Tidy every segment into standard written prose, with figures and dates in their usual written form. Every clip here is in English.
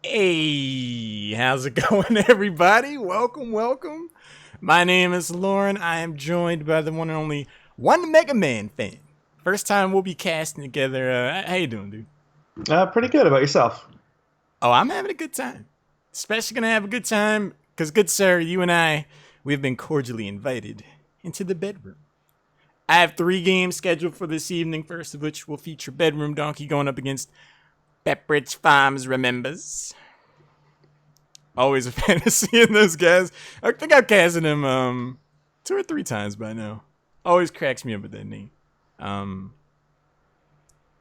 Hey, how's it going, everybody? Welcome. My name is Lauren. I am joined by the one and only one Mega Man fan. First time we'll be casting together. How you doing, dude? Pretty good about yourself. Oh, I'm having a good time. Especially gonna have a good time because, good sir, you and we have been cordially invited into the bedroom. I have 3 games scheduled for this evening. First of which will feature Bedroom Donkey going up against Pepperidge Farms Remembers. Always a fantasy in those guys. I think I've casted him 2 or 3 times by now. Always cracks me up with that name. Um,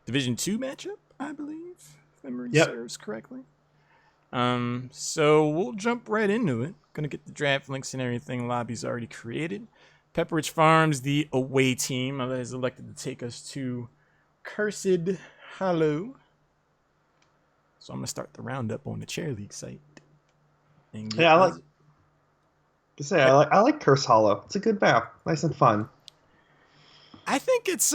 Division 2 matchup, I believe, if memory Yep. serves correctly. So we'll jump right into it. Gonna get the draft links and everything. Lobby's already created. Pepperidge Farms, the away team, has elected to take us to Cursed Hollow. So I'm gonna start the roundup on the chair league site and Yeah, get I like this. to say I like Curse Hollow. It's a good map, nice and fun. I think it's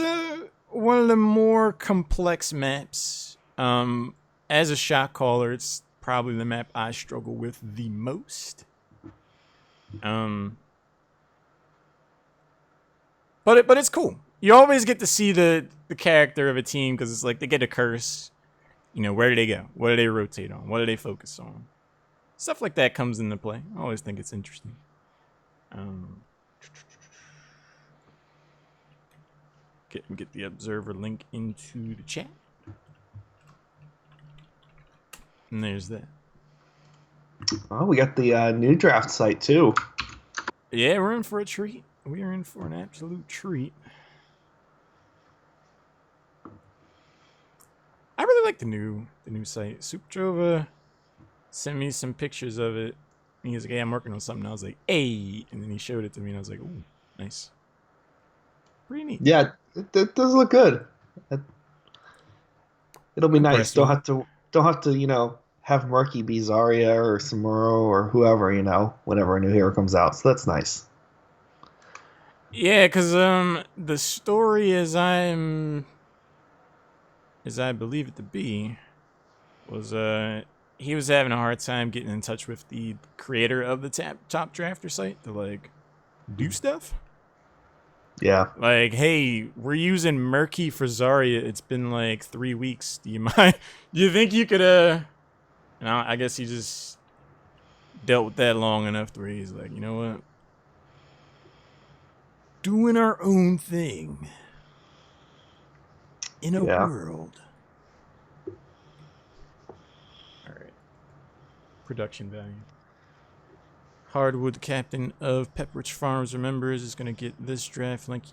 one of the more complex maps. As a shot caller, it's probably the map I struggle with the most. Um, but it's cool. You always get to see the character of a team because it's like they get a curse. You know, where do they go? What do they rotate on? What do they focus on? Stuff like that comes into play. I always think it's interesting. Um, get the observer link into the chat. And there's that. Oh, we got the new draft site too. Yeah, we're in for a treat. We are in for an absolute treat. I really like the new site. Superdrova sent me some pictures of it. He was like, "Hey, I'm working on something." I was like, "Hey," and then he showed it to me, and I was like, "Ooh, nice, pretty neat." Yeah, it does look good. It, it'll I'm be nice. impressed Don't with it. have to don't have to have Murky be Zarya or Samuro or whoever whenever a new hero comes out. So that's nice. Yeah, cause the story as I believe it to be was he was having a hard time getting in touch with the creator of the top drafter site to like do stuff. Yeah, Like, hey, we're using Murky for Zarya. It's been like 3 weeks. Do you mind? Do you think you could and I guess he just dealt with that long enough to where he's like, you know what? Doing our own thing in a yeah. world. All right. Production value. Hardwood, captain of Pepperidge Farms, remembers is gonna get this draft link.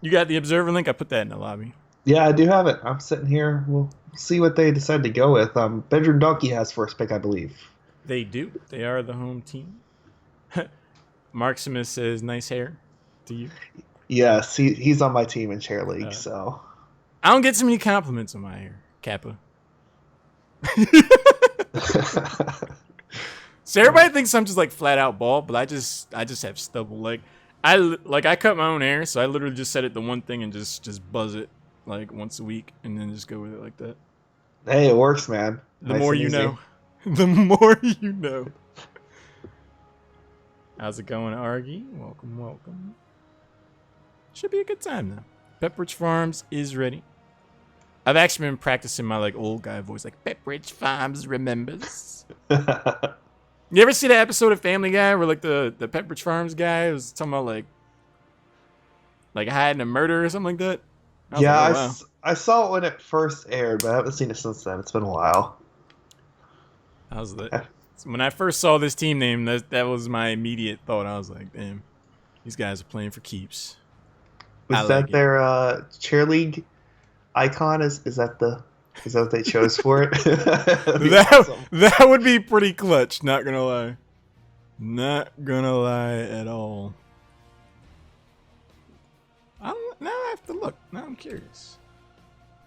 You got the observer link. I put that in the lobby. Yeah, I do have it. I'm sitting here. We'll see what they decide to go with. Bedroom Donkey has first pick, I believe. They do. They are the home team. Marximus says, "Nice hair." To you. Yes, he's on my team in chair league, Uh, so I don't get so many compliments on my hair, Kappa. So everybody thinks I'm just like flat out bald, but I just have stubble. I cut my own hair, so I literally just set it to one thing and just buzz it like once a week, and then just go with it like that. hey, it works, man. The Nice more and you easy. know. The more you know. How's it going, Argy? Welcome. Should be a good time now. Pepperidge Farms is ready. I've actually been practicing my like old guy voice, like Pepperidge Farms remembers. You ever see that episode of Family Guy where like the Pepperidge Farms guy was talking about like hiding a murder or something like that? I was Yeah, like, oh wow. I saw it when it first aired, but I haven't seen it since then. It's been a while. I was like, when I first saw this team name, that was my immediate thought. I was like, damn, these guys are playing for keeps. I Was like that it. their cheer league icon? Is that what they chose for it? That'd be That awesome. that would be pretty clutch. Not gonna lie. Not gonna lie at all. Now I have to look. Now I'm curious.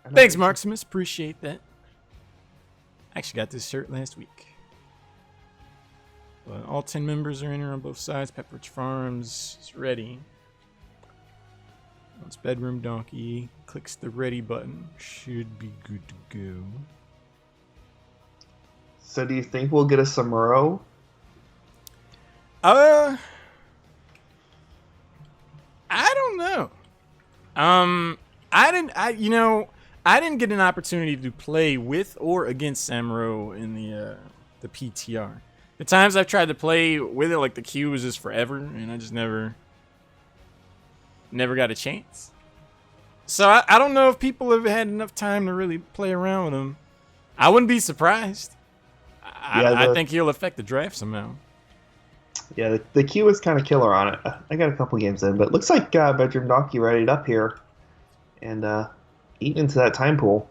I know, Thanks, me too. Marximus. Appreciate that. I actually got this shirt last week. But all 10 members are in here on both sides. Pepperidge Farms is ready. Once Bedroom Donkey clicks the ready button, should be good to go. So do you think we'll get a Samuro? Uh, I don't know. I didn't get an opportunity to play with or against Samuro in the PTR. The times I've tried to play with it, like the queue was just forever, and I just never got a chance. So I don't know if people have had enough time to really play around with him. I wouldn't be surprised. I think he'll affect the draft somehow. Yeah, the queue is kind of killer on it. I got a couple games in, but it looks like Bedroom Donkey readied up here and eating into that time pool.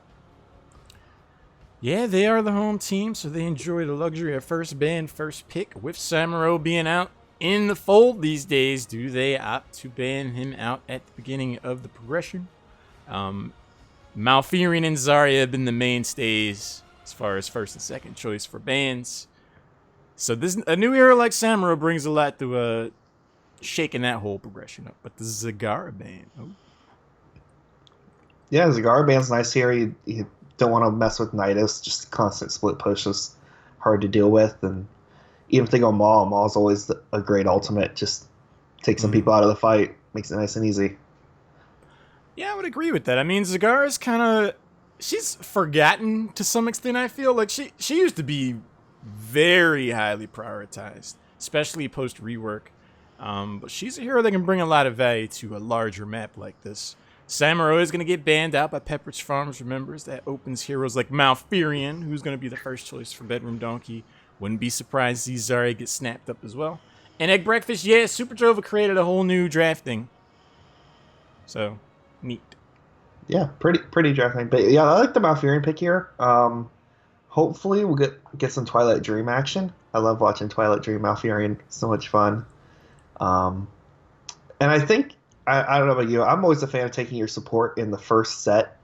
Yeah, they are the home team, so they enjoy the luxury of first ban, first pick. With Samuro being out in the fold these days, do they opt to ban him out at the beginning of the progression? Malfurion and Zarya have been the mainstays as far as first and second choice for bans. So a new hero like Samuro brings a lot to shaking that whole progression up. But the Zagara ban, Yeah, Zagar band's nice here. You don't want to mess with Nidus. Just constant split push is hard to deal with. And even if they go Maw's always a great ultimate. Just take some people out of the fight. Makes it nice and easy. Yeah, I would agree with that. I mean, Zagara's kind of... She's forgotten to some extent, I feel. Like, she used to be very highly prioritized, especially post-rework. But she's a hero that can bring a lot of value to a larger map like this. Samuro is going to get banned out by Pepperidge Farms, remembers. That opens heroes like Malfurion, who's going to be the first choice for Bedroom Donkey. Wouldn't be surprised to see Zarya get snapped up as well. And Egg Breakfast, yeah, Super Jova created a whole new drafting. So, neat. Yeah, pretty drafting. But yeah, I like the Malfurion pick here. Hopefully we'll get some Twilight Dream action. I love watching Twilight Dream Malfurion. So much fun. And I think I don't know about you. I'm always a fan of taking your support in the first set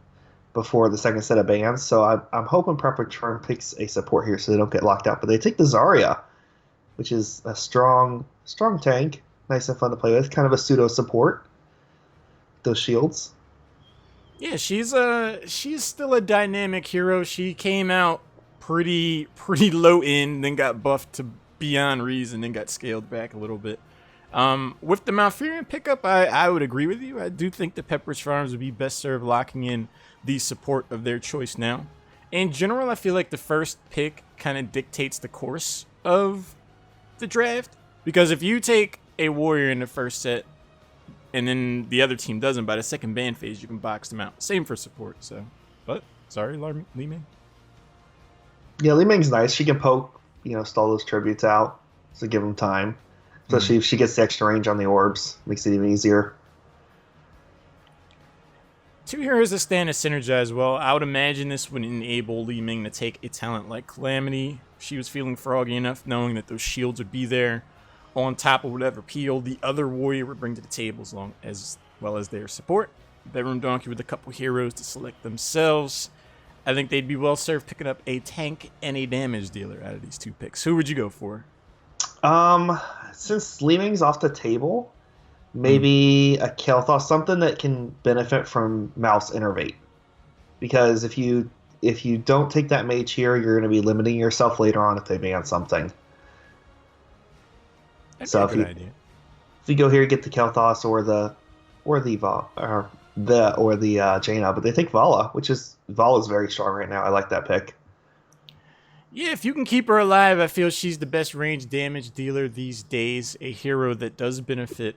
before the second set of bans. So I'm hoping Pepperidge Farm picks a support here so they don't get locked out. But they take the Zarya, which is a strong tank, nice and fun to play with. Kind of a pseudo support. Those shields. Yeah, she's still a dynamic hero. She came out pretty low end, then got buffed to beyond reason, then got scaled back a little bit. With the Malfurion pickup, I would agree with you. I do think the Pepperidge Farms would be best served locking in the support of their choice now. In general, I feel like the first pick kind of dictates the course of the draft. Because if you take a warrior in the first set, and then the other team doesn't, by the second ban phase, you can box them out. Same for support, so. But, sorry, Li Ming. Yeah, Li Ming's nice. She can poke, stall those tributes out to give them time. Especially if she gets the extra range on the orbs. Makes it even easier. Two heroes that stand to synergize well. I would imagine this would enable Li Ming to take a talent like Calamity. She was feeling froggy enough, knowing that those shields would be there on top of whatever peel the other warrior would bring to the table, as well as their support. Bedroom Donkey with a couple heroes to select themselves. I think they'd be well served picking up a tank and a damage dealer out of these two picks. Who would you go for? Since Li Ming's off the table, maybe a Kael'thas, something that can benefit from Mouse Innervate. Because if you don't take that mage here, you're going to be limiting yourself later on if they ban something. That's so a good idea. If you go here, get the Kael'thas or the Jaina, but they take Vala, Vala's very strong right now. I like that pick. Yeah, if you can keep her alive, I feel she's the best range damage dealer these days. A hero that does benefit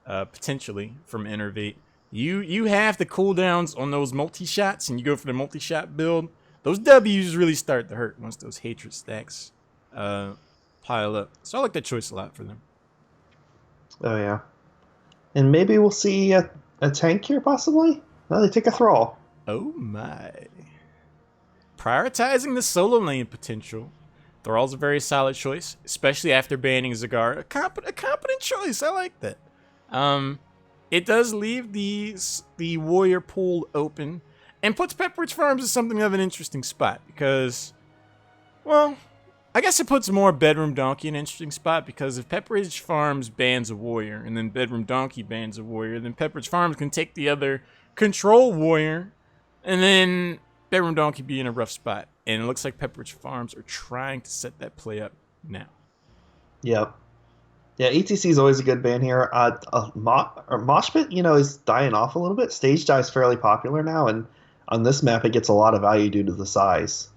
potentially from Innervate. You have the cooldowns on those multi-shots, and you go for the multi-shot build. Those W's really start to hurt once those hatred stacks pile up. So I like that choice a lot for them. Oh, yeah. And maybe we'll see a tank here, possibly? No, they take a Thrall. Oh, my. Prioritizing the solo lane potential. Thrall's a very solid choice, especially after banning Zagar. A competent choice. I like that. It does leave the warrior pool open and puts Pepperidge Farms in something of an interesting spot because, well, I guess it puts more Bedroom Donkey in an interesting spot because if Pepperidge Farms bans a warrior and then Bedroom Donkey bans a warrior, then Pepperidge Farms can take the other control warrior and then Bedroom Donkey be in a rough spot, and it looks like Pepperidge Farms are trying to set that play up now. Yep. Yeah, ETC is always a good band here. Mosh Pit, is dying off a little bit. Stage Dive's fairly popular now, and on this map, it gets a lot of value due to the size.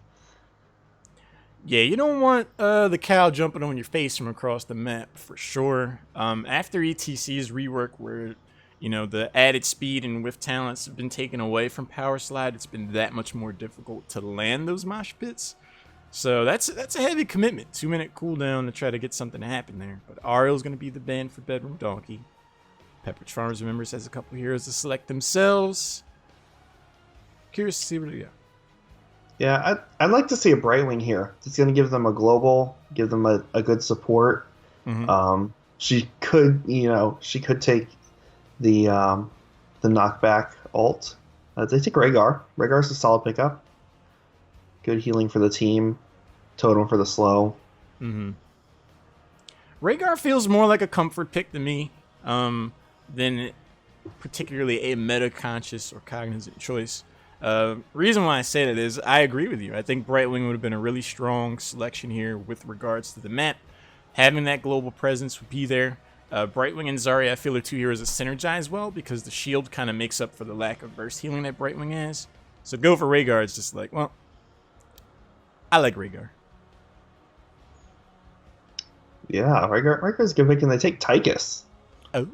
Yeah, you don't want the cow jumping on your face from across the map for sure. After ETC's rework, where the added speed and whiff talents have been taken away from Power Slide, it's been that much more difficult to land those mosh pits. So that's a heavy commitment. 2-minute cooldown to try to get something to happen there. But Ariel's going to be the ban for Bedroom Donkey. Pepperidge Farms, remembers, has a couple heroes to select themselves. Curious to see what they got. Yeah, I'd like to see a Brightwing here. It's going to give them a global, give them a good support. Mm-hmm. She could take the knockback ult. They take Rhaegar. Rhaegar's a solid pickup. Good healing for the team. Totem for the slow. Mm-hmm. Rhaegar feels more like a comfort pick to me than particularly a meta-conscious or cognizant choice. Reason why I say that is I agree with you. I think Brightwing would have been a really strong selection here with regards to the map. Having that global presence would be there. Brightwing and Zarya, I feel, are two heroes that synergize well because the shield kind of makes up for the lack of burst healing that Brightwing has. So go for Rhaegar. It's just like, well, I like Rhaegar. Yeah, Rhaegar's a good pick, and they take Tychus. Oh.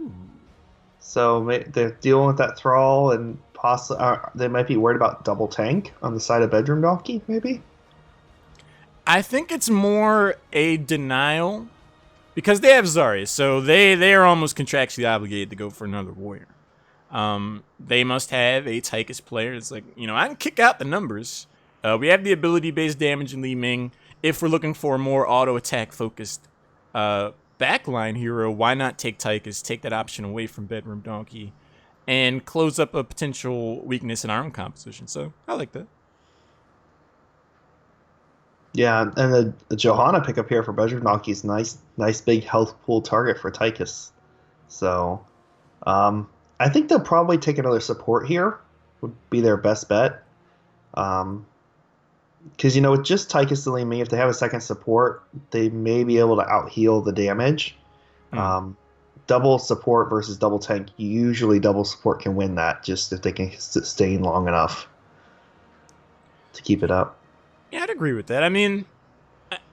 So they're dealing with that Thrall, and possibly they might be worried about double tank on the side of Bedroom Donkey, maybe? I think it's more a denial because they have Zarya, so they are almost contractually obligated to go for another warrior. They must have a Tychus player. It's like, I can kick out the numbers. We have the ability-based damage in Li Ming. If we're looking for a more auto-attack focused backline hero, why not take Tychus, take that option away from Bedroom Donkey, and close up a potential weakness in our own composition? So I like that. Yeah, and the Johanna pickup here for Bedroom Donkey is nice big health pool target for Tychus. So I think they'll probably take another support here, would be their best bet. Because, with just Tychus and Li Ming, if they have a second support, they may be able to out-heal the damage. Double support versus double tank, usually double support can win that, just if they can sustain long enough to keep it up. Yeah, I'd agree with that. I mean,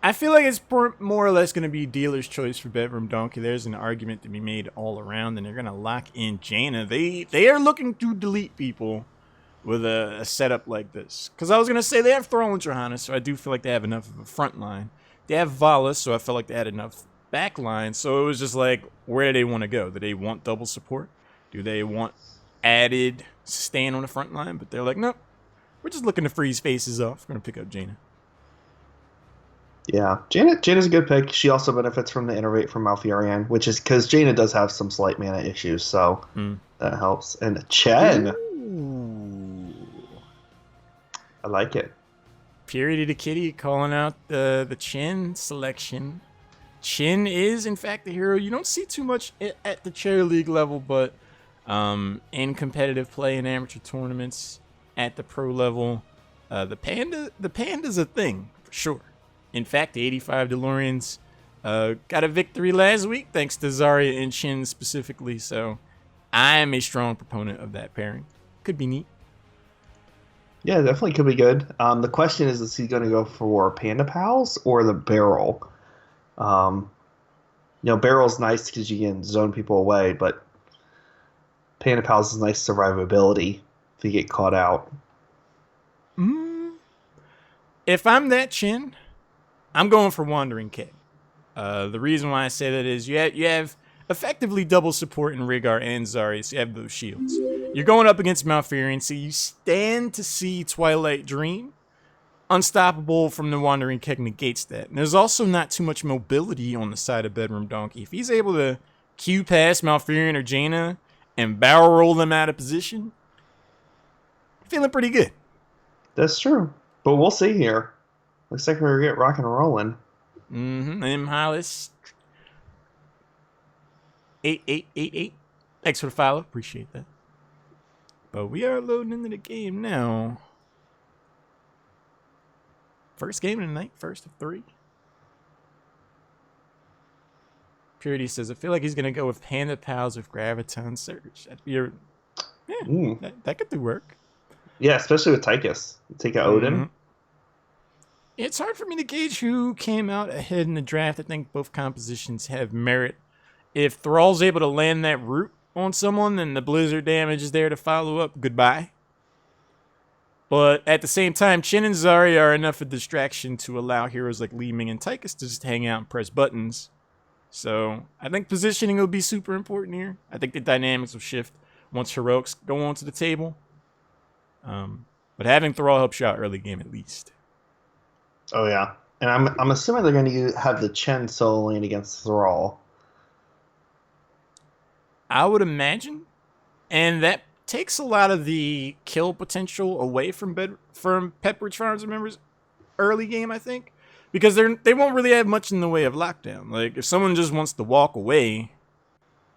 I feel like it's more or less going to be dealer's choice for Bedroom Donkey. There's an argument to be made all around, and they're going to lock in Jaina. They are looking to delete people with a setup like this. Because I was going to say they have Thrall and Johanna, so I do feel like they have enough of a front line. They have Vala, so I felt like they had enough back line. So it was just like, where do they want to go? Do they want double support? Do they want added sustain on the front line? But they're like, nope. We're just looking to freeze faces off. We're going to pick up Jaina. Yeah, Jaina's a good pick. She also benefits from the Innervate from Malfurion, which is because Jaina does have some slight mana issues, so that helps. And Chen. Ooh. I like it. Purity to Kitty calling out the Chen selection. Chen is, in fact, the hero you don't see too much at the Cherry League level, but in competitive play in amateur tournaments at the pro level, the Panda's a thing for sure. In fact, the 85 DeLoreans got a victory last week thanks to Zarya and Chen specifically, so I am a strong proponent of that pairing. Could be neat. Yeah, definitely could be good. The question is he going to go for Panda Pals or the Barrel? Barrel's nice because you can zone people away, but Panda Pals is nice survivability if you get caught out. If I'm that Chen, I'm going for Wandering Cat. The reason why I say that is you have effectively double support in Rhaegar and Zarya, so you have those shields. You're going up against Malfurion, so you stand to see Twilight Dream. Unstoppable from the Wandering Keg negates that. And there's also not too much mobility on the side of Bedroom Donkey. If he's able to Q past Malfurion or Jaina and barrel roll them out of position, feeling pretty good. That's true. But we'll see here. Looks like we're going to get rocking and rolling. M. Hollis. 8888. Thanks for the follow. Appreciate that. But we are loading into the game now. First game of the night, first of 3. Purity says, I feel like he's going to go with Panda Pals with Graviton Surge. That'd be that could do work. Yeah, especially with Tychus. Take out Odin. It's hard for me to gauge who came out ahead in the draft. I think both compositions have merit. If Thrall's able to land that root on someone, then the blizzard damage is there to follow up. Goodbye. But at the same time, Chin and Zarya are enough of a distraction to allow heroes like Li Ming and Tychus to just hang out and press buttons. So I think positioning will be super important here. I think the dynamics will shift once heroics go onto the table. But having Thrall helps you out early game at least. Oh yeah, and I'm assuming they're going to have the Chen solo lane against Thrall. I would imagine, and that takes a lot of the kill potential away from Pepperidge Farms members early game, I think, because they won't really have much in the way of lockdown. Like if someone just wants to walk away,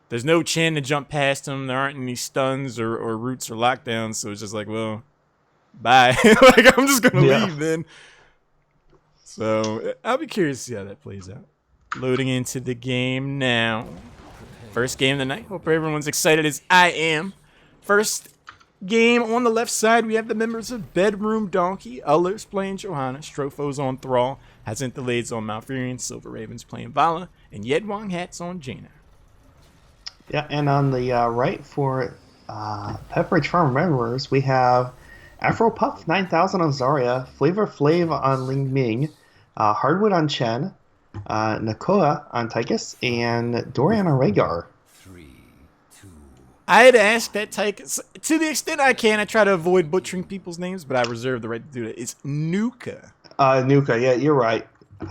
there's no Chen to jump past them. There aren't any stuns or roots or lockdowns, so it's just like, well, bye. Like I'm just gonna leave then. So I'll be curious to see how that plays out. Loading into the game now. First game of the night. Hope everyone's excited as I am. First game on the left side, we have the members of Bedroom Donkey. Ullers playing Johanna. Strofo's on Thrall. Hazinthalade's on Malfurion. Silver Raven's playing Vala. And Yedwang Hat's on Jaina. Yeah, and on the right for Pepperidge Farm members, we have Afro Puff 9000 on Zarya, Flavor Flav on Ling Ming, Hardwood on Chen, Nakoa on Tychus, and Dorian on Rhaegar. I had asked that Tychus, to the extent I can, I try to avoid butchering people's names, but I reserve the right to do that. It's Nuka. Nuka, yeah, you're right.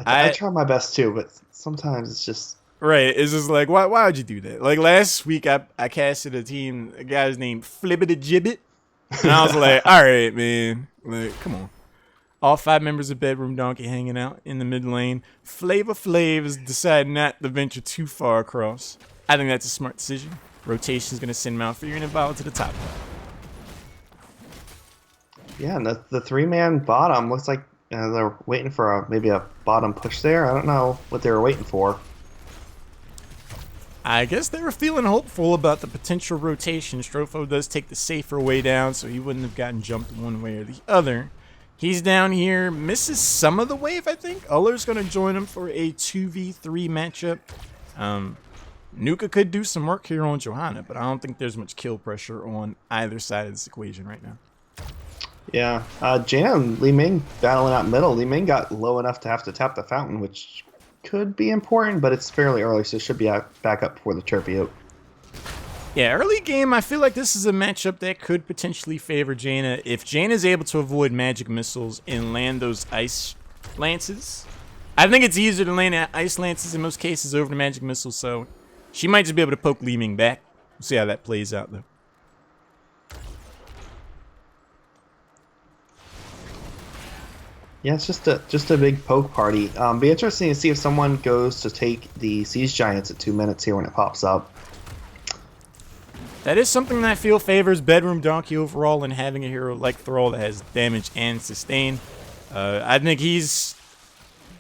I try my best too, but sometimes it's just... Right, it's just like, why would you do that? Like last week, I casted a guy's named Flibbity Gibbet, and I was like, all right, man, like, come on. All 5 members of Bedroom Donkey hanging out in the mid lane. Flavor Flav has decided not to venture too far across. I think that's a smart decision. Rotation's gonna send Malfurion and Vala to the top. Yeah, and the 3-man bottom looks like they're waiting for maybe a bottom push there. I don't know what they were waiting for. I guess they were feeling hopeful about the potential rotation. Strofo does take the safer way down, so he wouldn't have gotten jumped one way or the other. He's down here, misses some of the wave, I think. Uller's going to join him for a 2v3 matchup. Nuka could do some work here on Johanna, but I don't think there's much kill pressure on either side of this equation right now. Yeah, Jaina and Li Ming battling out middle. Li Ming got low enough to have to tap the fountain, which could be important, but it's fairly early, so it should be back up before the tribute. Yeah, early game, I feel like this is a matchup that could potentially favor Jaina. If Jaina is able to avoid magic missiles and land those ice lances, I think it's easier to land ice lances in most cases over the magic missiles, so she might just be able to poke Li Ming back. We'll see how that plays out, though. Yeah, it's just a big poke party. Be interesting to see if someone goes to take the Siege Giants at 2 minutes here when it pops up. That is something that I feel favors Bedroom Donkey overall in having a hero like Thrall that has damage and sustain. I think he's,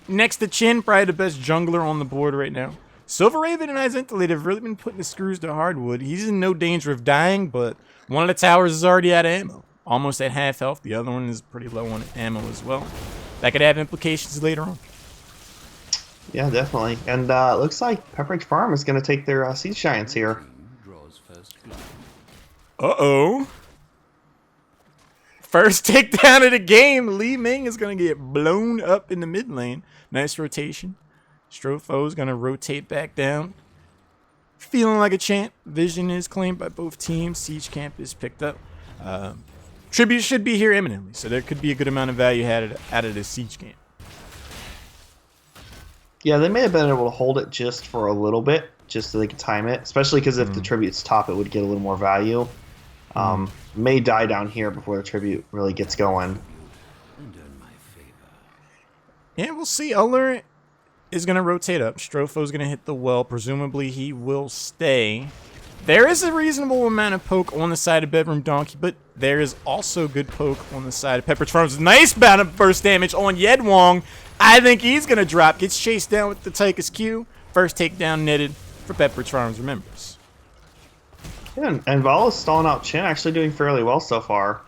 next to Chin, probably the best jungler on the board right now. Silver Raven and Hazinthalade have really been putting the screws to Hardwood. He's in no danger of dying, but one of the towers is already out of ammo. Almost at half health. The other one is pretty low on ammo as well. That could have implications later on. Yeah, definitely. And it looks like Pepperidge Farm is going to take their Siege Giants here. Uh-oh. First takedown of the game. Li Ming is going to get blown up in the mid lane. Nice rotation. Strofo is going to rotate back down. Feeling like a champ. Vision is claimed by both teams. Siege Camp is picked up. Tribute should be here imminently, so there could be a good amount of value out of this Siege Camp. Yeah, they may have been able to hold it just for a little bit, just so they could time it. Especially because if the Tribute's top, it would get a little more value. May die down here before the Tribute really gets going. Yeah, we'll see. Uller is going to rotate up. Strofo's going to hit the well. Presumably he will stay. There is a reasonable amount of poke on the side of Bedroom Donkey, but there is also good poke on the side of Pepperidge Farms. Nice bout of burst damage on Yed Wong. I think he's going to drop. Gets chased down with the Tychus Q. First takedown netted for Pepperidge Farms, remembers. Yeah, and Vala's stalling out Chin, actually doing fairly well so far.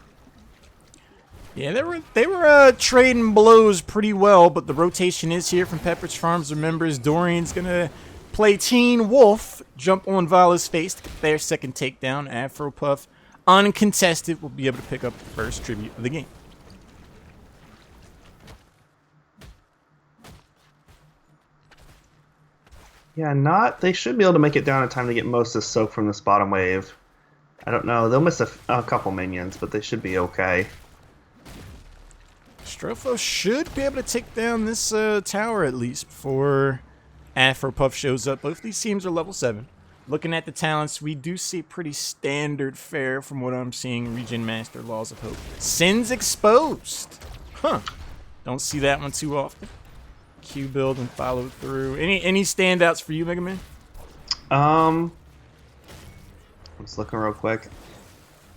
Yeah, they were trading blows pretty well, but the rotation is here from Pepperidge Farms. Remembers Dorian's going to play Teen Wolf, jump on Vala's face to get their second takedown. Afro Puff, uncontested, will be able to pick up the first tribute of the game. Yeah, they should be able to make it down in time to get most of the soak from this bottom wave. I don't know. They'll miss a couple minions, but they should be okay. Strofo should be able to take down this tower at least before Afro Puff shows up. Both these teams are level 7. Looking at the talents, we do see pretty standard fare from what I'm seeing. Regen Master, Laws of Hope. Sin's exposed. Huh. Don't see that one too often. Q build and follow through. Any standouts for you, Mega Man? I'm just looking real quick.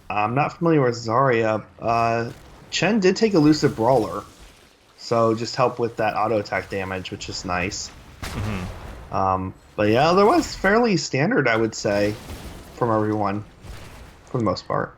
I'm not familiar with Zarya. Chen did take Elusive Brawler, so just help with that auto attack damage, which is nice. But yeah, otherwise fairly standard, I would say, from everyone, for the most part.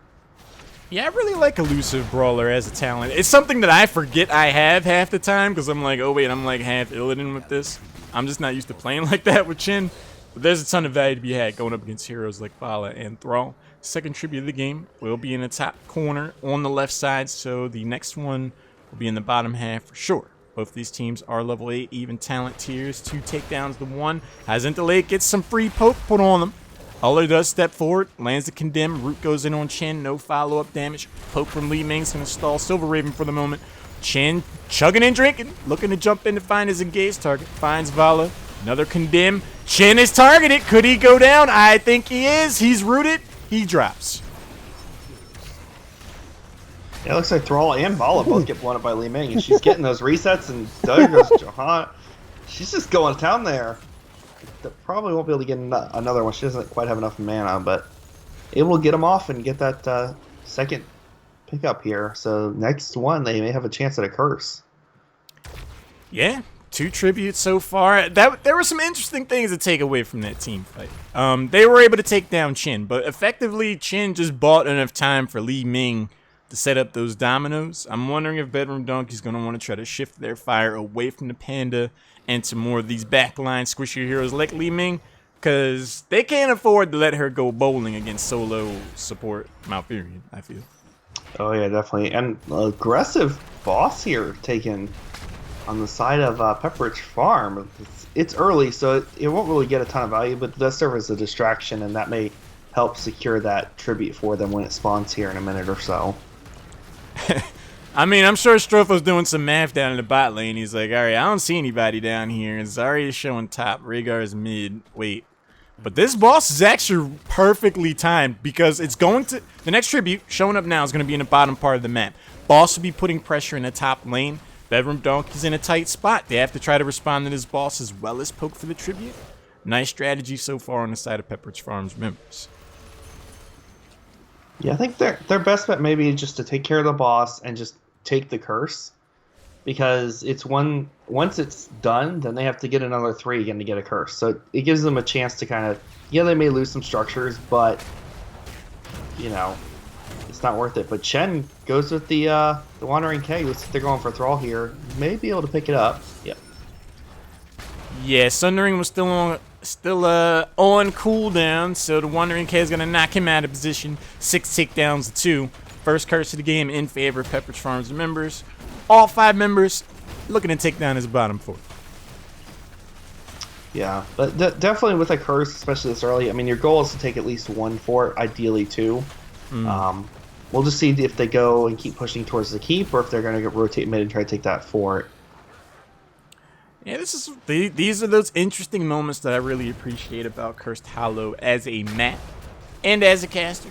Yeah, I really like Elusive Brawler as a talent. It's something that I forget I have half the time, because I'm like, oh wait, I'm like half Illidan with this. I'm just not used to playing like that with Chin. But there's a ton of value to be had going up against heroes like Vala and Thrall. Second tribute of the game will be in the top corner on the left side, so the next one will be in the bottom half for sure. Both these teams are level 8, even talent tiers. 2 takedowns to 1. Hyzenthalate gets some free poke put on them. Uller does step forward, lands the condemn. Root goes in on Chin, no follow-up damage. Poke from Li Ming's going to stall Silver Raven for the moment. Chin chugging and drinking, looking to jump in to find his engaged target. Finds Vala, another condemn. Chin is targeted. Could he go down? I think he is. He's rooted. He drops. Yeah, it looks like Thrall and Vala both get blown up by Li Ming, and she's getting those resets, and there goes Johanna. She's just going to town there. Probably won't be able to get another one. She doesn't quite have enough mana, but able to get them off and get that second pickup here. So next one, they may have a chance at a curse. Yeah, 2 tributes so far. There were some interesting things to take away from that team fight. They were able to take down Chin, but effectively Chin just bought enough time for Li Ming to set up those dominoes. I'm wondering if Bedroom Donkey's going to want to try to shift their fire away from the Panda and to more of these backline squishier heroes like Li Ming, because they can't afford to let her go bowling against solo support Malfurion, I feel. Oh yeah, definitely. And aggressive boss here taken on the side of Pepperidge Farm. It's early, so it won't really get a ton of value, but it does serve as a distraction, and that may help secure that tribute for them when it spawns here in a minute or so. I mean, I'm sure Strofo's doing some math down in the bot lane. He's like, all right, I don't see anybody down here. Zarya is showing top. Rhaegar is mid. Wait. But this boss is actually perfectly timed because it's going to... The next tribute showing up now is going to be in the bottom part of the map. Boss will be putting pressure in the top lane. Bedroom Donkey's in a tight spot. They have to try to respond to this boss as well as poke for the tribute. Nice strategy so far on the side of Pepperidge Farms members. Yeah, I think their best bet maybe is just to take care of the boss and just take the curse, because it's once it's done, then they have to get another 3 again to get a curse. So it gives them a chance to kind of, yeah, they may lose some structures, but you know, it's not worth it. But Chen goes with the Wandering K. Looks like they're going for Thrall here. May be able to pick it up. Yep. Yeah, Sundering was still on cooldown, so the Wandering K is going to knock him out of position. 6 takedowns to 2. First curse of the game in favor of Pepperidge Farms members. All 5 members looking to take down his bottom 4. Yeah, but definitely with a curse, especially this early, I mean, your goal is to take at least 1 fort, ideally 2. We'll just see if they go and keep pushing towards the keep, or if they're going to rotate mid and try to take that fort. Yeah, these are those interesting moments that I really appreciate about Cursed Hollow as a map and as a caster.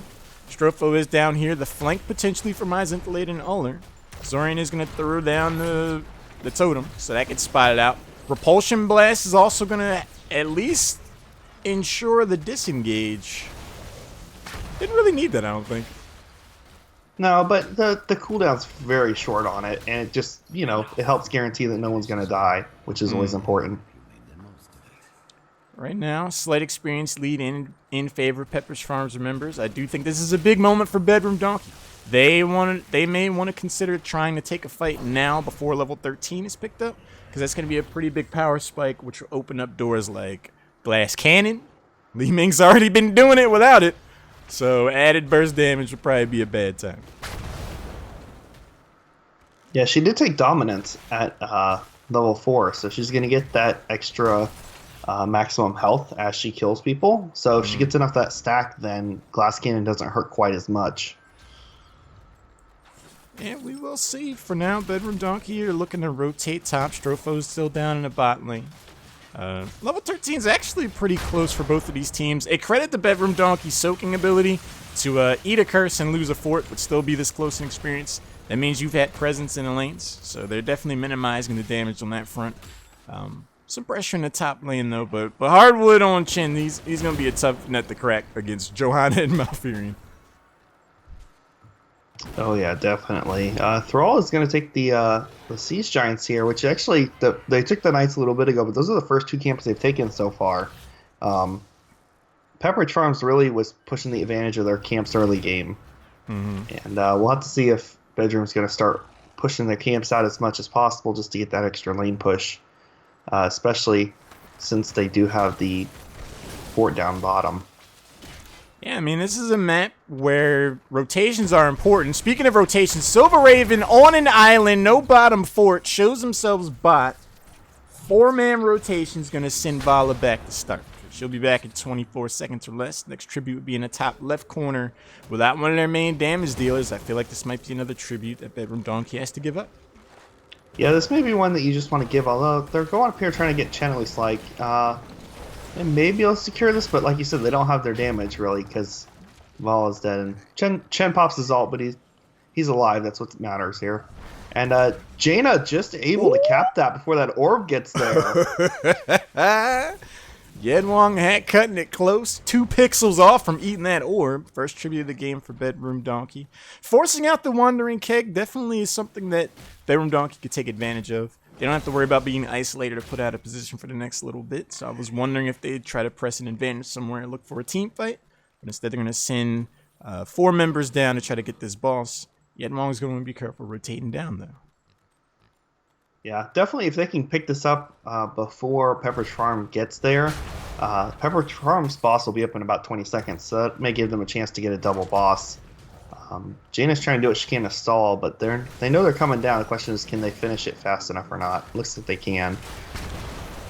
Strofo is down here, the flank potentially for Hyzenthalate and Uller. Zorian is going to throw down the totem, so that gets spotted out. Repulsion Blast is also going to at least ensure the disengage Didn't really need that, I don't think. No, but the cooldown's very short on it, and it just, it helps guarantee that no one's going to die, which is always important. Right now, slight experience lead in favor of Pepperidge Farms members. I do think this is a big moment for Bedroom Donkey. They may want to consider trying to take a fight now before level 13 is picked up, because that's going to be a pretty big power spike, which will open up doors like Glass Cannon. Li Ming's already been doing it without it, so added burst damage would probably be a bad time. Yeah, she did take Dominance at level 4, so she's going to get that extra maximum health as she kills people. So if she gets enough of that stack, then Glass Cannon doesn't hurt quite as much. And we will see. For now, Bedroom Donkey are looking to rotate top. Strofo's still down in the bot lane. Level 13 is actually pretty close for both of these teams. A credit to Bedroom Donkey's soaking ability to eat a curse and lose a fort, but still be this close in experience. That means you've had presence in the lanes, so they're definitely minimizing the damage on that front. Some pressure in the top lane, though, but hardwood on Chen. He's going to be a tough nut to crack against Johanna and Malfurion. Oh yeah, definitely. Thrall is going to take the Siege Giants here, which actually they took the Knights a little bit ago, but those are the first 2 camps they've taken so far. Pepperidge Farms really was pushing the advantage of their camps early game, and we'll have to see if Bedroom's going to start pushing their camps out as much as possible just to get that extra lane push, especially since they do have the fort down bottom. Yeah, I mean, this is a map where rotations are important. Speaking of rotations, Silver Raven on an island, no bottom fort, shows themselves bot. 4-man rotation's going to send Vala back to start. She'll be back in 24 seconds or less. Next tribute would be in the top left corner. Without one of their main damage dealers, I feel like this might be another tribute that Bedroom Donkey has to give up. Yeah, this may be one that you just want to give, although they're going up here trying to get Chen, at least like. They may be able to secure this, but like you said, they don't have their damage, really, because Vala's dead. And Chen pops his ult, but he's alive. That's what matters here. And Jaina just able to cap that before that orb gets there. Yedwong Hat cutting it close. 2 pixels off from eating that orb. First tribute of the game for Bedroom Donkey. Forcing out the Wandering Keg definitely is something that Bedroom Donkey could take advantage of. They don't have to worry about being isolated or put out of position for the next little bit. So I was wondering if they'd try to press an advantage somewhere and look for a team fight. But instead they're going to send 4 members down to try to get this boss. Yedwong's going to be careful rotating down, though. Yeah, definitely if they can pick this up before Pepperidge Farm gets there, Pepperidge Farm's boss will be up in about 20 seconds, so that may give them a chance to get a double boss. Jaina's trying to do what she can to stall, but they know they're coming down. The question is, can they finish it fast enough or not? Looks like they can.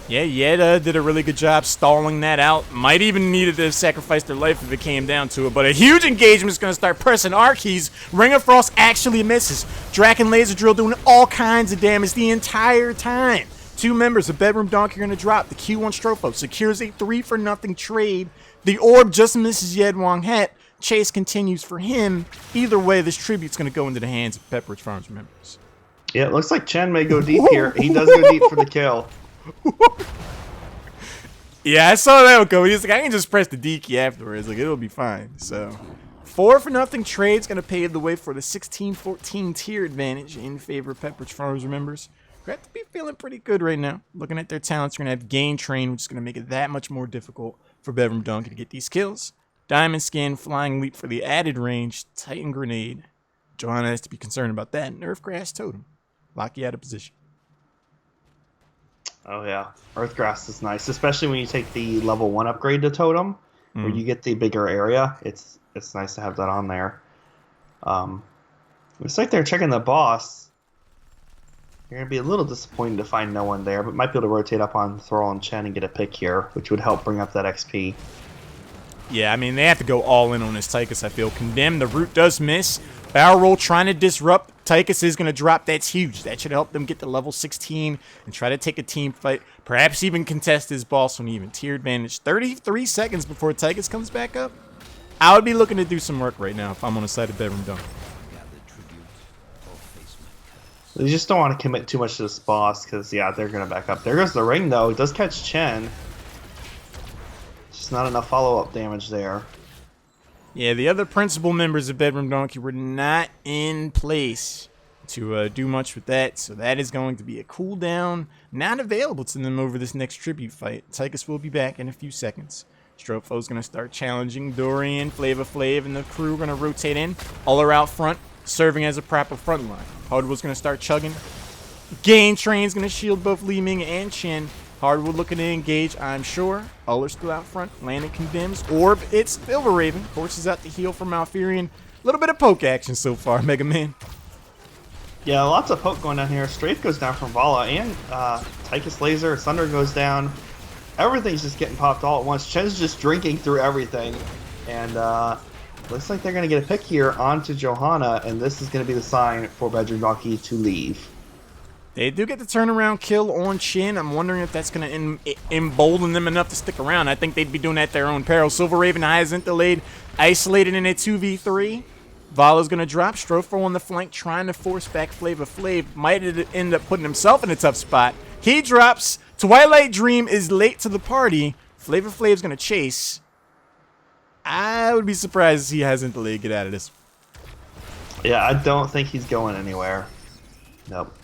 Yeah, Yeda did a really good job stalling that out. Might even needed to sacrifice their life if it came down to it. But a huge engagement is going to start pressing our keys. Ring of Frost actually misses. Draken Laser Drill doing all kinds of damage the entire time. 2 members of Bedroom Donkey are going to drop. The Q1 Strofo secures a 3-for-0 trade. The orb just misses Yedwong Het. Chase continues for him. Either way, this tribute's going to go into the hands of Pepperidge Farms members. Yeah, it looks like Chen may go deep here. He does go deep for the kill. Yeah, I saw that go. He's like, I can just press the D key afterwards. Like, it'll be fine. So, 4-for-0 trade's going to pave the way for the 16-14 tier advantage in favor of Pepperidge Farms members. They have to be feeling pretty good right now. Looking at their talents, we're going to have Gain Train, which is going to make it that much more difficult for Bedroom Donkey to get these kills. Diamond Skin, Flying Leap for the added range, Titan Grenade. Johanna has to be concerned about that. Nerf Grass Totem. Lock you out of position. Oh yeah, Earthgrass is nice, especially when you take the level 1 upgrade to Totem, where you get the bigger area. It's nice to have that on there. Looks like they're checking the boss. You're gonna be a little disappointed to find no one there, but might be able to rotate up on Thrall and Chen and get a pick here, which would help bring up that XP. Yeah, I mean, they have to go all in on this Tychus, I feel. Condemn, the root does miss. Barrel roll trying to disrupt. Tychus is going to drop. That's huge. That should help them get to level 16 and try to take a team fight. Perhaps even contest his boss on even tier advantage. 33 seconds before Tychus comes back up. I would be looking to do some work right now if I'm on the side of Bedroom Donkey. You just don't want to commit too much to this boss because, yeah, they're going to back up. There goes the ring, though. It does catch Chen. Just not enough follow-up damage there. Yeah, the other principal members of Bedroom Donkey were not in place to do much with that, so that is going to be a cooldown not available to them over this next tribute fight. Tychus will be back in a few seconds. Strofo's going to start challenging Dorian, Flava Flav, and the crew are going to rotate in. All are out front, serving as a proper front line. Hardwood's going to start chugging. Gain Train's going to shield both Li Ming and Chen. Hardwood looking to engage, I'm sure. Uller's still out front. Landon condemns. Orb, it's Silver Raven. Horse is out to heal from Malfurion. A little bit of poke action so far, Mega Man. Yeah, lots of poke going down here. Strafe goes down from Vala, and Tychus Laser, Thunder goes down. Everything's just getting popped all at once. Chen's just drinking through everything. And looks like they're going to get a pick here onto Johanna, and this is going to be the sign for Bedroom Donkey to leave. They do get the turnaround kill on Chen. I'm wondering if that's going to embolden them enough to stick around. I think they'd be doing that at their own peril. Silver Raven, Hyacinth delayed, isolated in a 2v3. Vala's going to drop. Strofo on the flank, trying to force back Flava Flav. Might end up putting himself in a tough spot. He drops. Twilight Dream is late to the party. Flava Flav's going to chase. I would be surprised to see Hyacinth delayed get out of this. Yeah, I don't think he's going anywhere. Nope.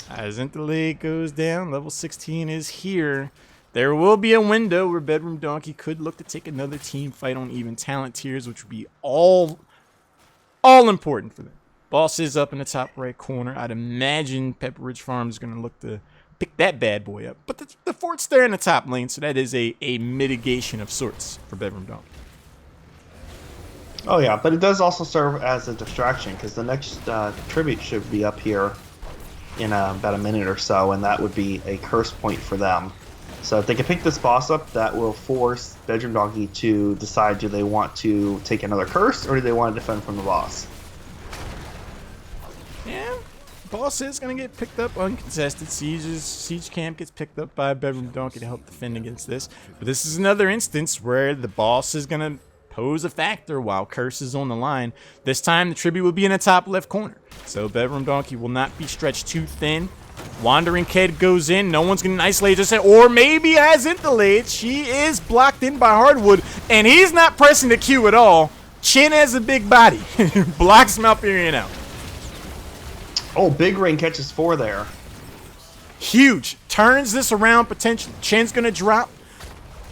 Hyacinth delayed goes down. Level 16 is here. There will be a window where Bedroom Donkey could look to take another team fight on even talent tiers, which would be all important for them. Boss is up in the top right corner. I'd imagine Pepperidge Farm is going to look to pick that bad boy up. But the fort's there in the top lane, so that is a mitigation of sorts for Bedroom Donkey. Oh yeah, but it does also serve as a distraction, because the next tribute should be up here in about a minute or so, and that would be a curse point for them. So if they can pick this boss up, that will force Bedroom Donkey to decide, do they want to take another curse, or do they want to defend from the boss? Yeah, boss is going to get picked up uncontested. Siege Camp gets picked up by Bedroom Donkey to help defend against this. But this is another instance where the boss is going to pose a factor while curse is on the line. This time the tribute will be in the top left corner, so Bedroom Donkey will not be stretched too thin. Wandering Ked goes in. No one's going to isolate just or maybe has delayed. She is blocked in by Hardwood, and he's not pressing the Q at all. Chen has a big body. Blocks Malfurion out. Oh, Big Ring catches 4 there. Huge. Turns this around potentially. Chen's going to drop.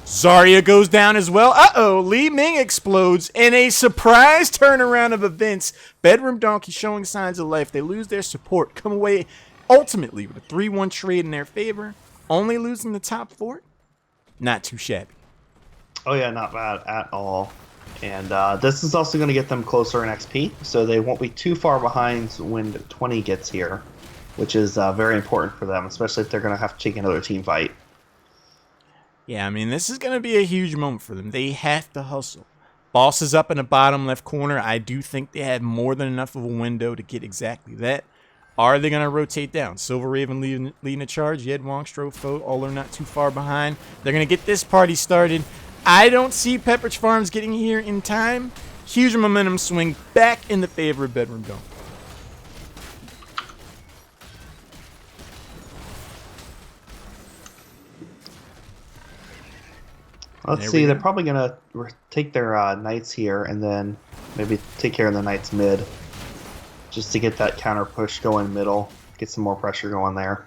Zarya goes down as well. Uh-oh. Li Ming explodes in a surprise turnaround of events. Bedroom Donkey showing signs of life. They lose their support. Come away ultimately with a 3-1 trade in their favor. Only losing the top fort. Not too shabby. Oh yeah, not bad at all. And this is also going to get them closer in XP, so they won't be too far behind when 20 gets here, which is very important for them, especially if they're going to have to take another team fight. Yeah, I mean, this is going to be a huge moment for them. They have to hustle. Boss is up in the bottom left corner. I do think they have more than enough of a window to get exactly that. Are they going to rotate down? Silver Raven leading the charge. Yed Wong, Strofo, all are not too far behind. They're going to get this party started. I don't see Pepperidge Farms getting here in time. Huge momentum swing back in the favor of Bedroom Donkey. Let's see, they're probably going to take their knights here and then maybe take care of the knights mid, just to get that counter push going middle, get some more pressure going there.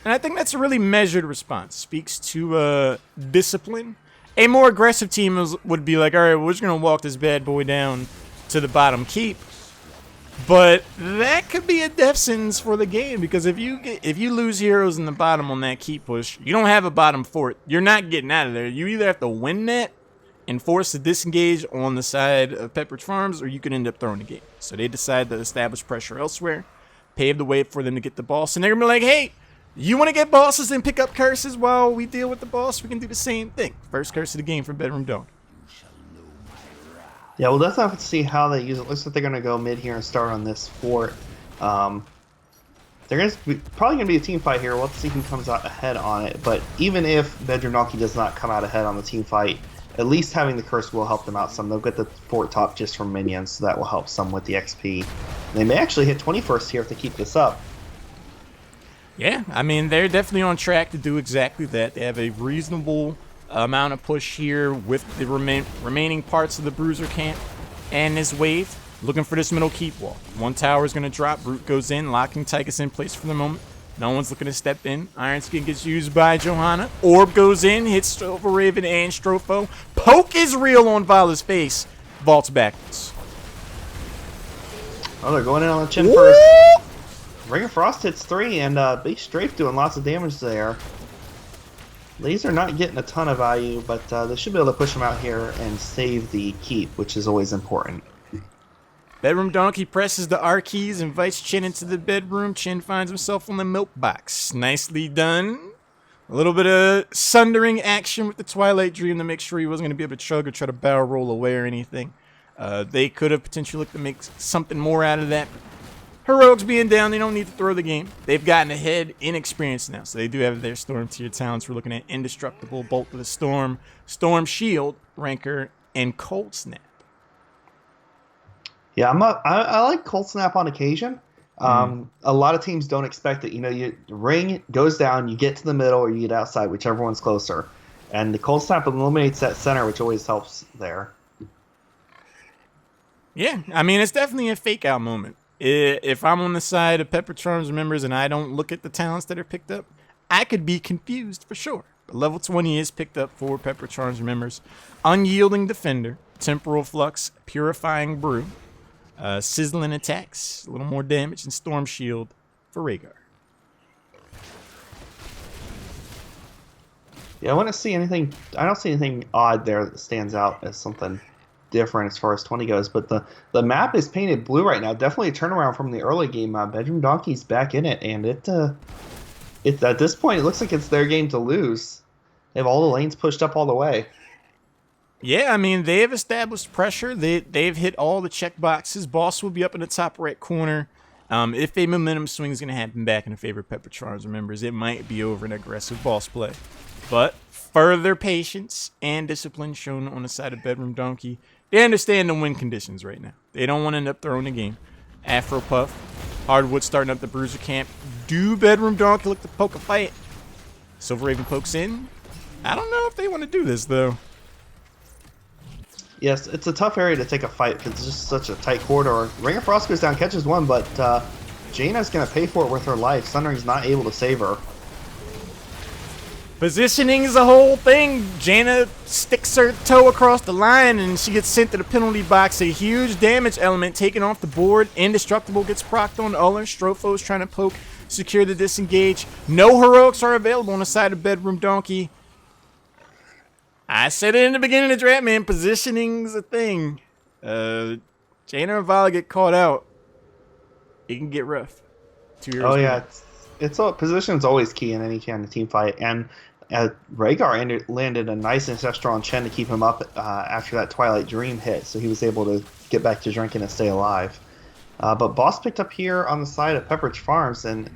And I think that's a really measured response. Speaks to discipline. A more aggressive team would be like, all right, we're just going to walk this bad boy down to the bottom keep. But that could be a death sentence for the game, because if you lose heroes in the bottom on that keep push, you don't have a bottom fort. You're not getting out of there. You either have to win that and force to disengage on the side of Pepperidge Farms, or you could end up throwing the game. So they decide to establish pressure elsewhere, pave the way for them to get the boss, and they're going to be like, hey, you want to get bosses and pick up curses while we deal with the boss? We can do the same thing. First curse of the game for Bedroom Donkey. Yeah, we'll definitely have to see how they use it. Looks like they're going to go mid here and start on this fort. They're probably going to be a team fight here. We'll have to see who comes out ahead on it. But even if Bedroom Donkey does not come out ahead on the team fight, at least having the curse will help them out some. They'll get the fort top just from minions, so that will help some with the XP. They may actually hit 21st here if they keep this up. Yeah, I mean, they're definitely on track to do exactly that. They have a reasonable amount of push here with the remaining parts of the bruiser camp and this wave. Looking for this middle keep wall. One tower is going to drop. Brute goes in, locking Tychus in place for the moment. No one's looking to step in. Iron Skin gets used by Johanna. Orb goes in, hits Silver Raven and Strofo. Poke is real on Vala's face. Vaults backwards. Oh, they're going in on the chin first. Ring of Frost hits 3, and Big Strafe doing lots of damage there. Laser not getting a ton of value, but they should be able to push him out here and save the keep, which is always important. Bedroom Donkey presses the R keys, invites Chin into the bedroom. Chin finds himself on the milk box. Nicely done. A little bit of sundering action with the Twilight Dream to make sure he wasn't going to be able to chug or try to barrel roll away or anything. They could have potentially looked to make something more out of that. Heroics being down, they don't need to throw the game. They've gotten ahead in experience now, so they do have their Storm tier talents. We're looking at Indestructible, Bolt of the Storm, Storm Shield, Ranker, and Cold Snap. Yeah, I like Cold Snap on occasion. A lot of teams don't expect it. You know, the ring goes down, you get to the middle, or you get outside, whichever one's closer. And the Cold Snap eliminates that center, which always helps there. Yeah, I mean, it's definitely a fake out moment. If I'm on the side of Pepper Charms members and I don't look at the talents that are picked up, I could be confused for sure. But level 20 is picked up for Pepper Charms members. Unyielding Defender, Temporal Flux, Purifying Brew, Sizzling Attacks, a little more damage, and Storm Shield for Rhaegar. Yeah, I want to see anything. I don't see anything odd there that stands out as something different as far as 20 goes. But the map is painted blue right now. Definitely a turnaround from the early game. Bedroom Donkey's back in it, and it at this point it looks like it's their game to lose. They have all the lanes pushed up all the way. Yeah, I mean, they have established pressure. They've hit all the check boxes. Boss will be up in the top right corner. If a momentum swing is going to happen back in favor of Pepper Charms members, it might be over an aggressive boss play. But further patience and discipline shown on the side of Bedroom Donkey. They understand the win conditions right now. They don't want to end up throwing the game. Afro Puff, Hardwood starting up the Bruiser camp. Do Bedroom Donkey look to poke a fight? Silver Raven pokes in. I don't know if they want to do this, though. Yes, it's a tough area to take a fight because it's just such a tight corridor. Ring of Frost goes down, catches one, but Jaina's going to pay for it with her life. Sunring's not able to save her. Positioning is the whole thing. Jaina sticks her toe across the line and she gets sent to the penalty box. A huge damage element taken off the board. Indestructible gets procced on Uller. Strofo's trying to poke, secure the disengage. No heroics are available on the side of Bedroom Donkey. I said it in the beginning of the draft, man. Positioning's a thing. Jaina and Vala get caught out. It can get rough. 2 years. Oh yeah, it's position's always key in any kind of team fight, and Rhaegar landed a nice ancestral on Chen to keep him up after that Twilight Dream hit, so he was able to get back to drinking and stay alive. But Boss picked up here on the side of Pepperidge Farms, and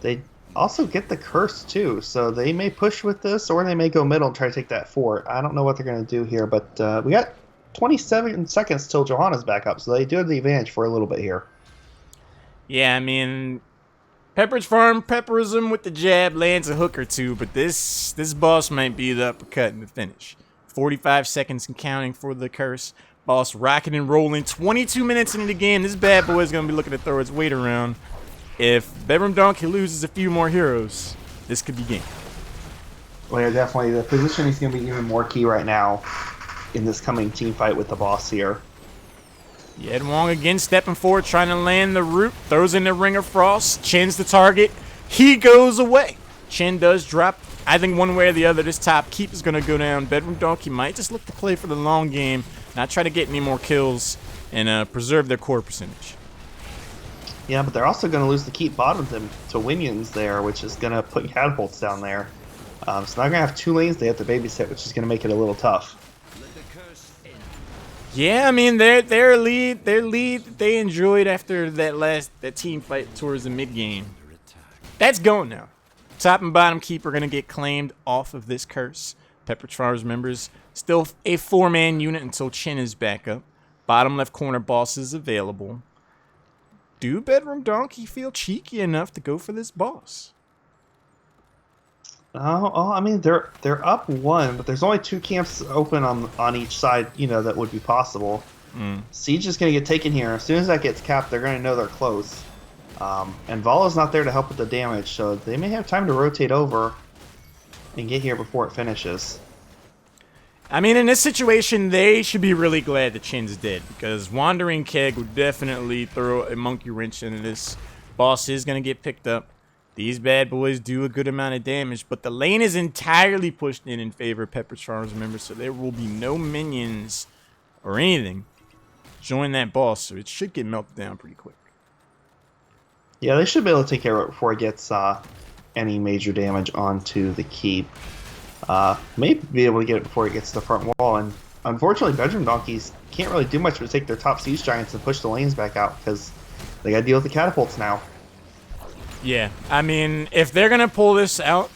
they also get the curse too, so they may push with this, or they may go middle and try to take that fort. I don't know what they're going to do here, but we got 27 seconds till Johanna's back up, so they do have the advantage for a little bit here. Yeah, I mean, Pepperidge Farm peppers him with the jab, lands a hook or two, but this boss might be the uppercut in the finish. 45 seconds and counting for the curse. Boss rocking and rolling. 22 minutes into the game. This bad boy is going to be looking to throw its weight around. If Bedroom Donkey loses a few more heroes, this could be game. Well, yeah, definitely. The position is going to be even more key right now in this coming team fight with the boss here. Yed Wong again stepping forward, trying to land the root. Throws in the Ring of Frost. Chin's the target. He goes away. Chin does drop. I think one way or the other, this top keep is going to go down. Bedroom Donkey might just look to play for the long game, not try to get any more kills, and preserve their core percentage. Yeah, but they're also going to lose the keep bottom to Winions there, which is going to put catapults down there. So now they're going to have 2 lanes they have to babysit, which is going to make it a little tough. Yeah, I mean, their lead that they enjoyed after that team fight towards the mid game, that's gone now. Top and bottom keep are going to get claimed off of this curse. Pepperidge Farms members still a 4-man unit until Chin is back up. Bottom left corner boss is available. Do Bedroom Donkey feel cheeky enough to go for this boss? I mean they're up one, but there's only two camps open on each side. That would be possible. Siege is going to get taken here. As soon as that gets capped, they're going to know they're close. And Vala's not there to help with the damage, so they may have time to rotate over and get here before it finishes. I mean, in this situation, they should be really glad that Chin's dead, because Wandering Keg would definitely throw a monkey wrench into this. Boss is going to get picked up. These bad boys do a good amount of damage, but the lane is entirely pushed in favor of Pepperidge Farms members, so there will be no minions or anything join that boss, so it should get melted down pretty quick. Yeah, they should be able to take care of it before it gets any major damage onto the keep. May be able to get it before it gets to the front wall, and unfortunately Bedroom Donkeys can't really do much but take their top siege giants and push the lanes back out because they gotta deal with the catapults now. Yeah, I mean, if they're gonna pull this out,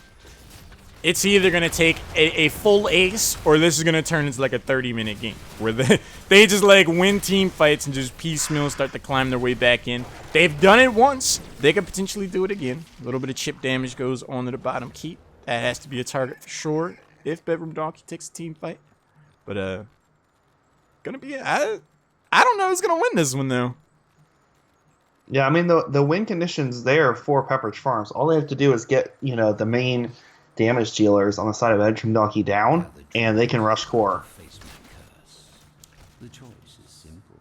it's either gonna take a full ace, or this is gonna turn into like a 30-minute game where they just like win team fights and just piecemeal start to climb their way back in. They've done it once, they could potentially do it again. A little bit of chip damage goes onto the bottom keep. That has to be a target for sure if Bedroom Donkey takes a team fight. But gonna be I don't know who's gonna win this one though. Yeah, I mean the win conditions there for Pepperidge Farms. All they have to do is get the main damage dealers on the side of Bedroom Donkey down, and they can rush core. The choice is simple.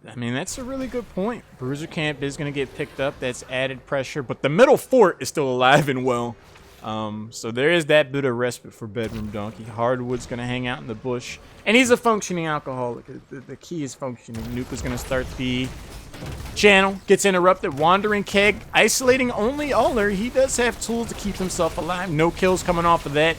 I mean, that's a really good point. Bruiser Camp is going to get picked up. That's added pressure, but the middle fort is still alive and well. So there is that bit of respite for Bedroom Donkey. Hardwood's going to hang out in the bush, and he's a functioning alcoholic. The key is functioning. Nuka's going to start the channel, gets interrupted. Wandering Keg, isolating only Uller. He does have tools to keep himself alive. No kills coming off of that.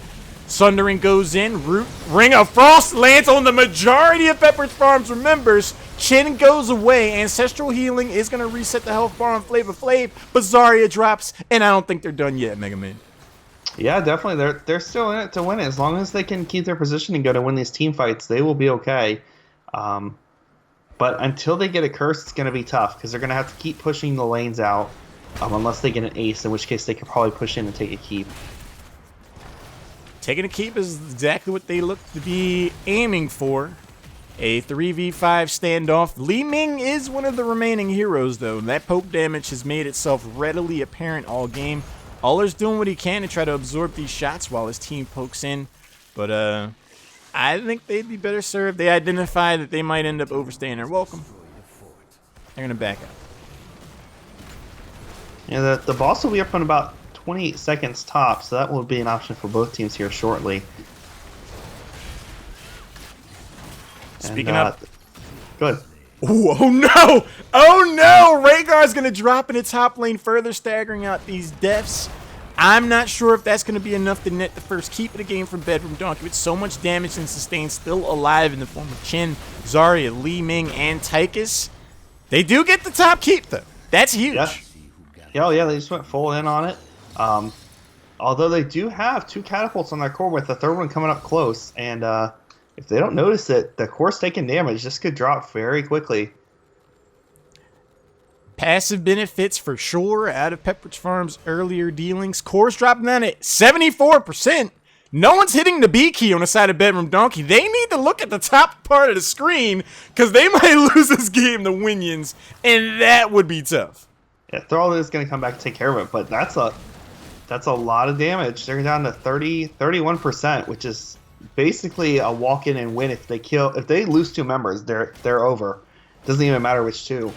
Sundering goes in. Root Ring of Frost lands on the majority of Pepperidge Farms members. Chin goes away. Ancestral Healing is going to reset the health bar on Flavor Flav. But Zarya drops, and I don't think they're done yet, Mega Man. Yeah, definitely. They're still in it to win it. As long as they can keep their position and go to win these team fights, they will be okay. But until they get a curse, it's going to be tough because they're going to have to keep pushing the lanes out unless they get an ace, in which case they could probably push in and take a keep. Taking a keep is exactly what they look to be aiming for. A 3v5 standoff. Li Ming is one of the remaining heroes, though. That poke damage has made itself readily apparent all game. Uller's doing what he can to try to absorb these shots while his team pokes in. But, I think they'd be better served. They identify that they might end up overstaying their welcome. They're going to back up. Yeah, the boss will be up in about 28 seconds top, so that will be an option for both teams here shortly. Speaking up. Good. Ooh, oh no! Oh no! Rhaegar's going to drop in the top lane, further staggering out these deaths. I'm not sure if that's going to be enough to net the first keep of the game from Bedroom Donkey. With so much damage and sustain still alive in the form of Chin, Zarya, Li Ming, and Tychus. They do get the top keep, though. That's huge. Yeah, they just went full in on it. Although they do have two catapults on their core with the third one coming up close. And if they don't notice it, the core's taking damage. This could drop very quickly. Passive benefits for sure out of Pepperidge Farms' earlier dealings. Core's dropping down at 74%. No one's hitting the B key on the side of Bedroom Donkey. They need to look at the top part of the screen because they might lose this game to Winions, and that would be tough. Yeah, Thrall is going to come back and take care of it, but that's a lot of damage. They're down to 31%, which is basically a walk-in and win. If they lose two members, they're over. Doesn't even matter which two.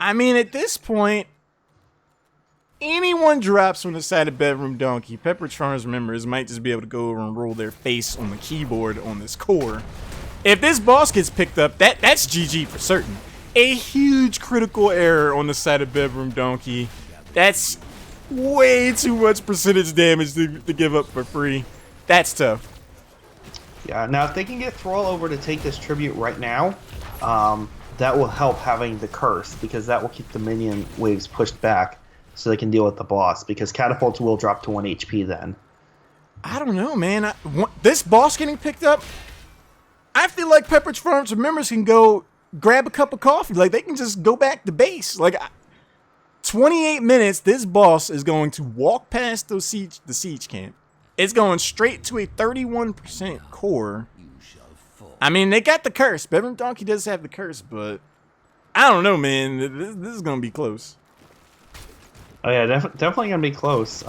I mean, at this point, anyone drops on the side of Bedroom Donkey, Pepperidge Farms members might just be able to go over and roll their face on the keyboard on this core. If this boss gets picked up, that's GG for certain. A huge critical error on the side of Bedroom Donkey. That's way too much percentage damage to give up for free. That's tough. Yeah, now if they can get Thrall over to take this tribute right now, that will help having the curse, because that will keep the minion waves pushed back so they can deal with the boss, because catapults will drop to 1 HP then. I don't know, man. This boss getting picked up, I feel like Pepperidge Farms members can go grab a cup of coffee. Like, they can just go back to base. Like, 28 minutes, this boss is going to walk past the siege camp. It's going straight to a 31% core. I mean, they got the curse. Bedroom Donkey does have the curse, but I don't know, man. This is going to be close. Oh yeah, definitely gonna be close.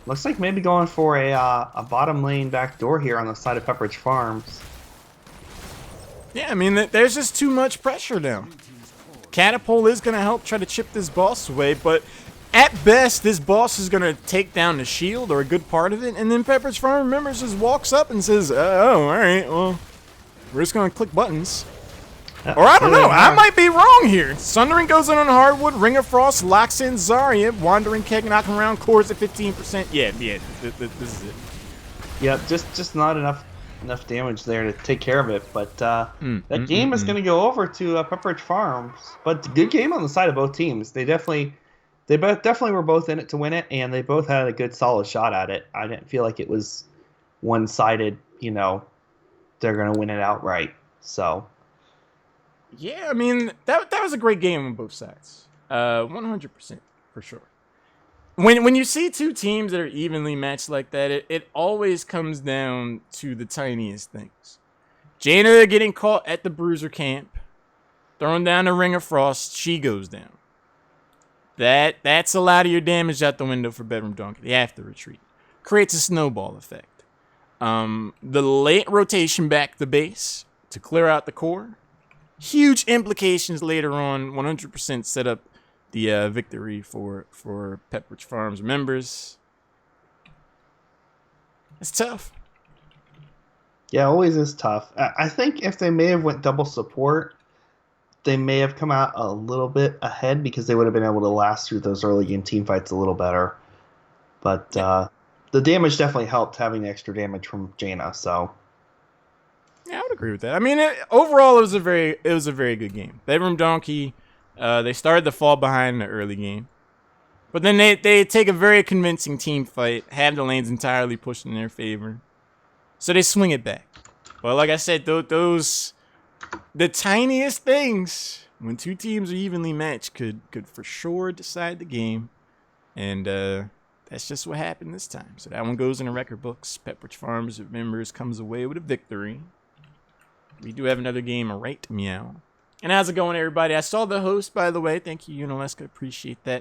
Looks like maybe going for a bottom lane back door here on the side of Pepperidge Farms. Yeah, I mean, there's just too much pressure now. Catapult is gonna help try to chip this boss away, but at best, this boss is gonna take down the shield or a good part of it, and then Pepperidge Farm, remember, just walks up and says, "Oh, all right, well, we're just gonna click buttons." Or I don't know, I might be wrong here. Sundering goes in on hardwood, Ring of Frost locks in Zarya, Wandering Keg knocking around cores at 15%. Yeah, this is it. Yep, just not enough damage there to take care of it. But that game is going to go over to Pepperidge Farms. But good game on the side of both teams. They definitely were both in it to win it, and they both had a good solid shot at it. I didn't feel like it was one-sided. You know, they're going to win it outright. So. Yeah, I mean, that was a great game on both sides. 100% for sure. When you see two teams that are evenly matched like that, it always comes down to the tiniest things. Jaina getting caught at the Bruiser camp, throwing down the Ring of Frost, she goes down. That's a lot of your damage out the window for Bedroom Donkey. They have to retreat. Creates a snowball effect. The late rotation back to base to clear out the core. Huge implications later on. 100% set up the victory for Pepperidge Farms members. It's tough. Yeah, always is tough. I think if they may have went double support, they may have come out a little bit ahead because they would have been able to last through those early game team fights a little better. But the damage definitely helped having the extra damage from Jaina. So. Yeah, I would agree with that. I mean, overall, it was a very good game. Bedroom Donkey, they started to fall behind in the early game, but then they take a very convincing team fight, have the lanes entirely pushed in their favor, so they swing it back. But like I said, the tiniest things when two teams are evenly matched could for sure decide the game, and that's just what happened this time. So that one goes in the record books. Pepperidge Farms members comes away with a victory. We do have another game right meow. And how's it going, everybody? I saw the host, by the way. Thank you, Unileska. Appreciate that.